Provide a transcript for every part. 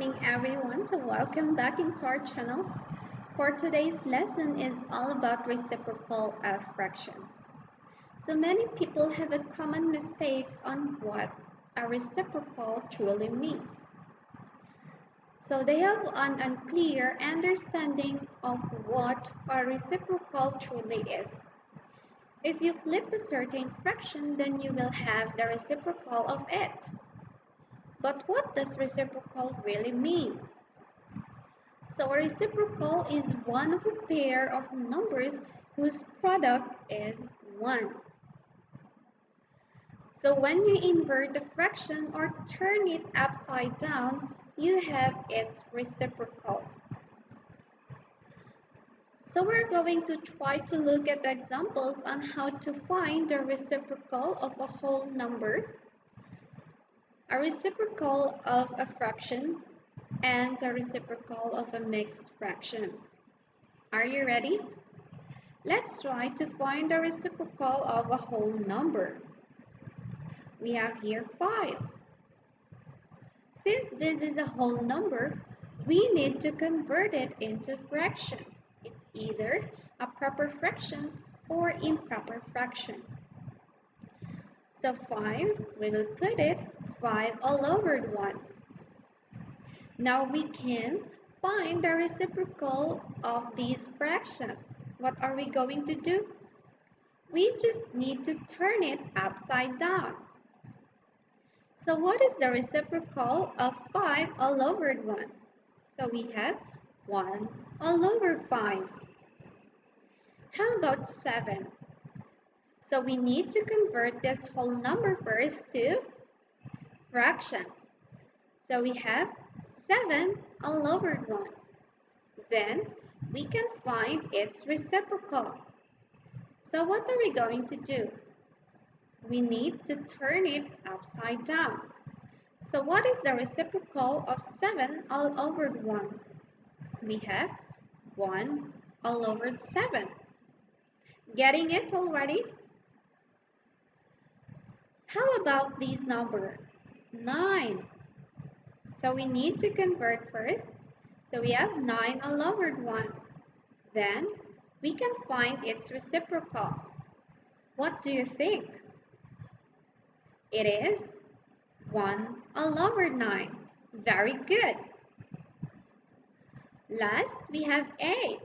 morning everyone, so welcome back into our channel. For today's lesson is all about reciprocal of fraction. So many people have a common mistakes on what a reciprocal truly means. So they have an unclear understanding of what a reciprocal truly is. If you flip a certain fraction, then you will have the reciprocal of it. But what does reciprocal really mean? So a reciprocal is one of a pair of numbers whose product is 1. So when you invert the fraction or turn it upside down, you have its reciprocal. So we're going to try to look at examples on how to find the reciprocal of a whole number, a reciprocal of a fraction, and a reciprocal of a mixed fraction. Are you ready? Let's try to find the reciprocal of a whole number. We have here 5. Since this is a whole number, we need to convert it into fraction. It's either a proper fraction or improper fraction. So 5, we will put it 5 all over 1. Now we can find the reciprocal of this fraction. What are we going to do? We just need to turn it upside down. So what is the reciprocal of 5 all over 1? So we have 1 all over 5. How about 7? So we need to convert this whole number first to fraction. So we have 7 all over 1. Then we can find its reciprocal. So what are we going to do? We need to turn it upside down. So what is the reciprocal of 7 all over 1? We have 1 all over 7. Getting it already? How about this number? 9. So we need to convert first. So we have 9 all over 1. Then we can find its reciprocal. What do you think? It is 1 all over 9. Very good. Last, we have 8.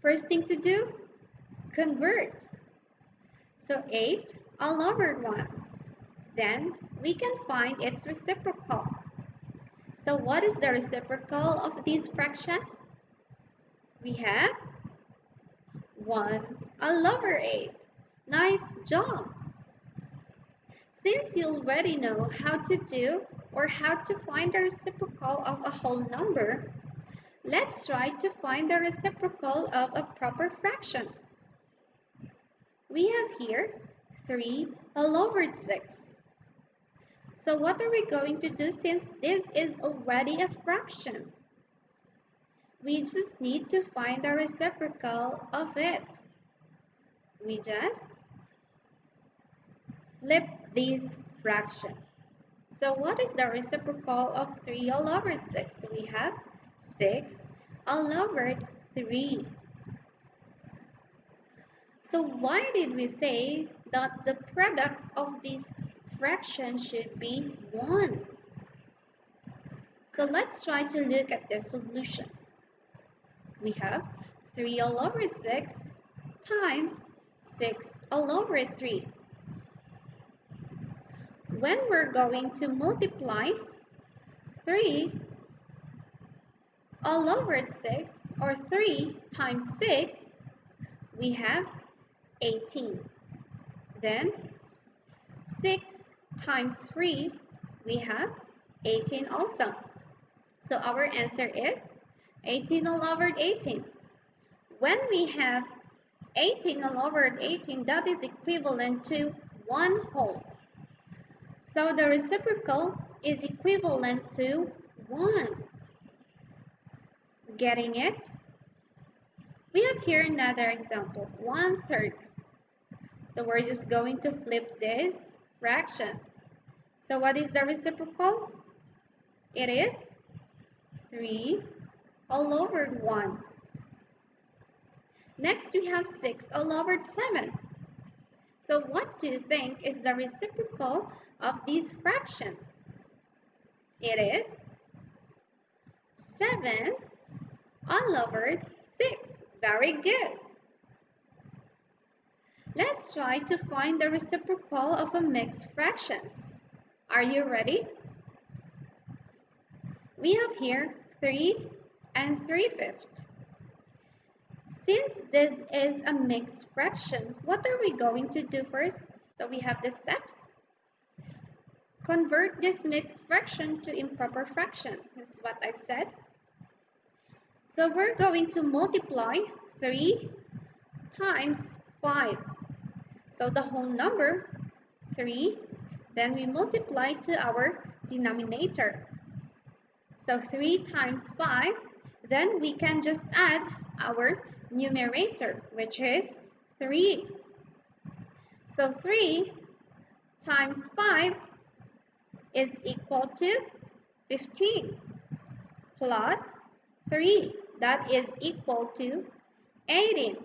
First thing to do, convert. So 8 all over 1. Then we can find its reciprocal. So what is the reciprocal of this fraction? We have 1 all over 8. Nice job! Since you already know how to do or how to find the reciprocal of a whole number, let's try to find the reciprocal of a proper fraction. We have here 3 all over 6. So what are we going to do since this is already a fraction? We just need to find the reciprocal of it. We just flip this fraction. So what is the reciprocal of 3 all over 6? We have 6 all over 3. So why did we say that the product of this fraction should be 1? So let's try to look at the solution. We have 3 all over 6 times 6 all over 3. When we're going to multiply 3 all over 6 or 3 times 6, we have 18. Then 6 times 3, we have 18 also. So our answer is 18 all over 18. When we have 18 all over 18, that is equivalent to 1 whole. So the reciprocal is equivalent to 1. Getting it? We have here another example, 1/3. So we're just going to flip this fraction. So what is the reciprocal? It is 3 all over 1. Next, we have 6 all over 7. So what do you think is the reciprocal of this fraction? It is 7 all over 6. Very good. Let's try to find the reciprocal of a mixed fractions. Are you ready? We have here 3 and 3/5. Since this is a mixed fraction, what are we going to do first? So we have the steps. Convert this mixed fraction to improper fraction. This is what I've said. So we're going to multiply 3 times 5. So the whole number, 3, then we multiply to our denominator. So 3 times 5, then we can just add our numerator, which is 3. So 3 times 5 is equal to 15 plus 3, that is equal to 18.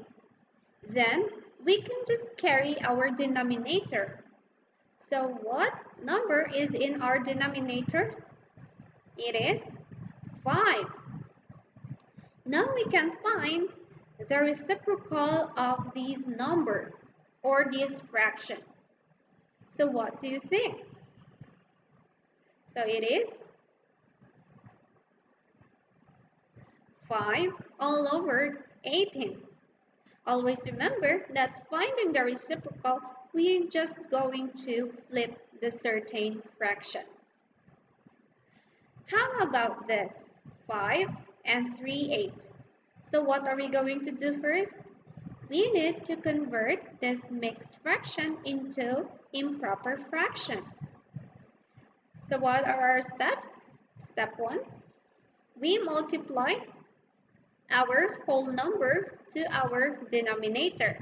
Then we can just carry our denominator. So what number is in our denominator? It is 5. Now we can find the reciprocal of this number or this fraction. So what do you think? So it is 5 all over 18. Always remember that finding the reciprocal, we're just going to flip the certain fraction. How about this? 5 and 3/8. So what are we going to do first? We need to convert this mixed fraction into improper fraction. So what are our steps? Step 1, we multiply our whole number to our denominator.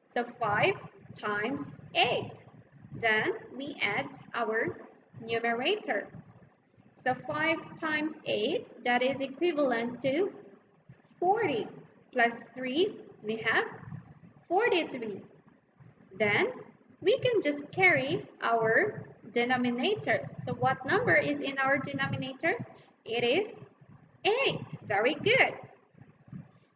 So 5 times 8. Then we add our numerator. So 5 times 8, that is equivalent to 40. Plus 3, we have 43. Then we can just carry our denominator. So what number is in our denominator? It is 8. Very good.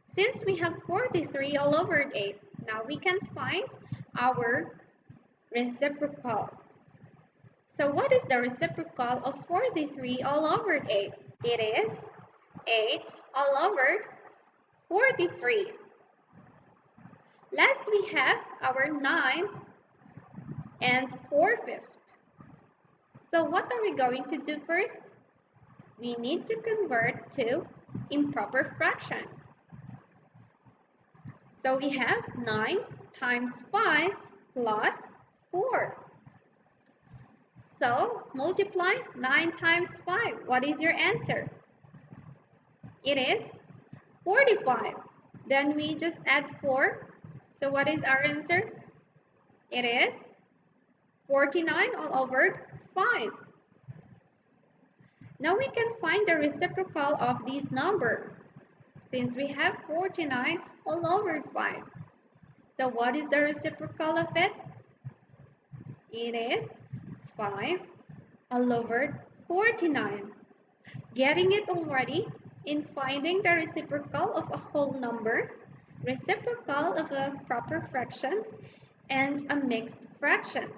Since we have 43 all over 8, now we can find our reciprocal. So what is the reciprocal of 43 all over 8? It is 8 all over 43. Last we have our 9 and 4/5. So what are we going to do first? We need to convert to improper fraction. So we have 9 times 5 plus 4. So multiply 9 times 5. What is your answer? It is 45. Then we just add 4. So what is our answer? It is 49 all over 5. Now we can find the reciprocal of this number since we have 49 all over 5. So what is the reciprocal of it? It is 5 all over 49. Getting it already in finding the reciprocal of a whole number, reciprocal of a proper fraction, and a mixed fraction.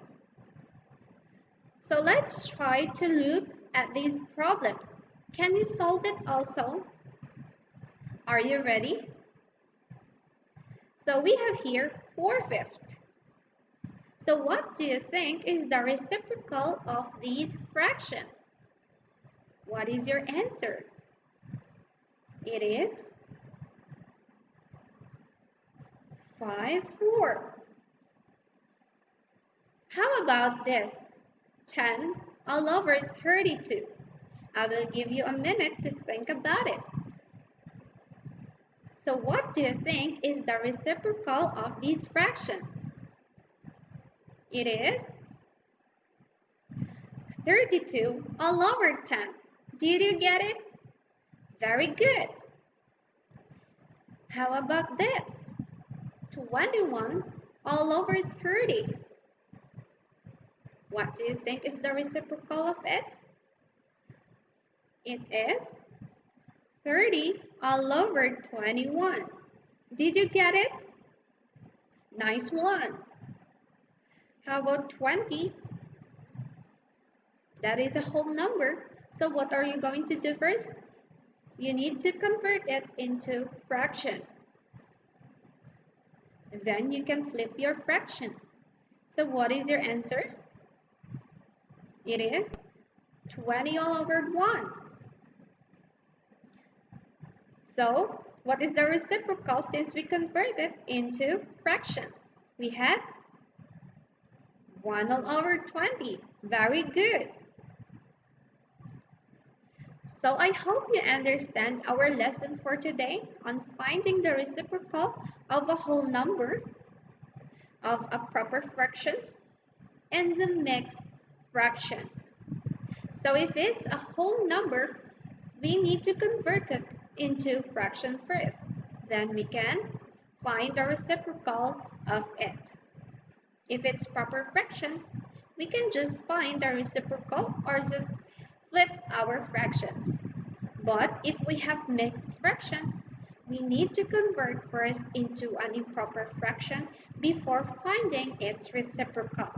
So let's try to look at these problems. Can you solve it also? Are you ready? So we have here 4/5. So what do you think is the reciprocal of this fraction? What is your answer? It is 5/4. How about this? 10 all over 32. I will give you a minute to think about it. So what do you think is the reciprocal of this fraction? It is 32 all over 10. Did you get it? Very good. How about this? 21 all over 30. What do you think is the reciprocal of it? It is 30 all over 21. Did you get it? Nice one. How about 20? That is a whole number. So what are you going to do first? You need to convert it into fraction. Then you can flip your fraction. So what is your answer? It is 20 all over 1. So what is the reciprocal since we convert it into fraction? We have 1 all over 20. Very good. So I hope you understand our lesson for today on finding the reciprocal of a whole number, of a proper fraction, and the mixed fraction. So if it's a whole number, we need to convert it into fraction first. Then we can find the reciprocal of it. If it's proper fraction, we can just find the reciprocal or just flip our fractions. But if we have mixed fraction, we need to convert first into an improper fraction before finding its reciprocal.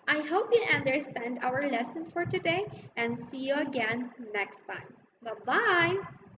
I hope you understand our lesson for today and see you again next time. Bye-bye!